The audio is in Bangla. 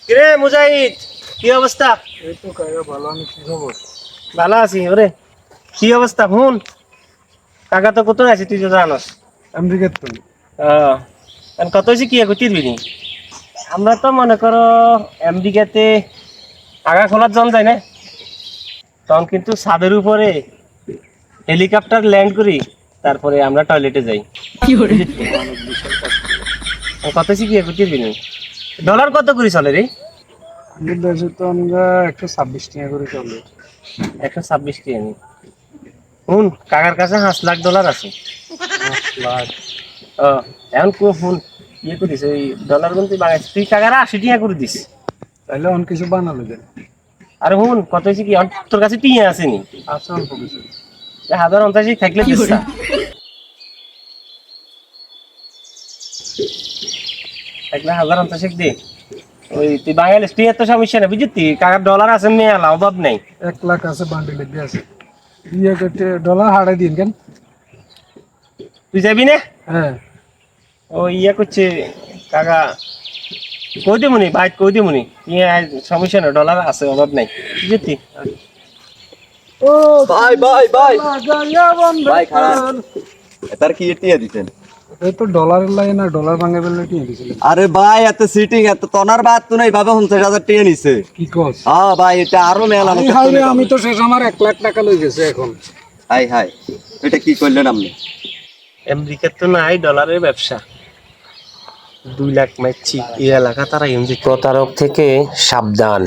কিরে মুজাহিদ, কি অবস্থা? এই তো কাকা ভালো। আমি কি খবর? ভালো আছি। ওরে কি অবস্থা? ফোন কাকা তো কত আছে তুই তো জানোস। আমেরিকার তো কত হয়েছে কি করতে দিবি? আমরা তো মনে করো আমেরিকাতে আগা খোলার জন যায় না, তখন কিন্তু ছাদের উপরে হেলিকপ্টার ল্যান্ড করি, তারপরে আমরা টয়লেটে যাই। কত হয়েছে কি করতে দিবি? ডলার কত করে চলে রে? আমাদের দেশে তো আমরা 126 টাকা করে চলে। 126 টাকা নি। শুন, কাকার কাছে $5 লাখ আছে। 5 লাখ? ও, এখন ফোন করিস ওই ডলার গুলো তুই বাঙাইছিস, তুই কাকারা 80 টাকা করে দিস। তাহলে অন কিছু বানালো দেন। আরে হুন, কত হয়েছে কি তোর কাছে টিয়া আসেনি? আছে অল্প কিছু। 1050 থাকলে দিস না। থাকলে 1050 দে। ওই তুই বাঙালিস, তুই এত সমস্যা না বুঝলি, কাকার ডলার আছে মেলা, অভাব নেই। 1 লাখ আছে, বান্ডিল দিয়ে আছে। ইয়ে করতে ডলার হারাই দিন কেন? তুই যাবি না? হ্যাঁ। ও করছে কাকা, কই দিমুনি ভাই, কই দিমুনি, সমস্যা না, ডলার আছে, অভাব নাই বুঝলি। ও ভাই ভাই ভাই লাগাইয়া বন্ধ ভাই খারাপ। কর। তার কি এটিয়া দিতেন? এই তো ডলারের লাগে না, ডলার ভাঙে ফেললে কি দিছিল? আরে ভাই এত সিটিং এত তনার বাদ তো নাই ভাবে 50,000 টাকা নিছে। কি কস? হ্যাঁ ভাই এটা আরো মেলা আরে হাই রে, আমি তো শেষ, আমার 1 লাখ টাকা লই গেছে এখন। হাই হাই এটা কি করলেন আপনি? আমেরিকার তো নাই ডলারের ব্যবসা, 2 লাখ মারছি এই এলাকা, তারা প্রতারক থেকে সাবধান।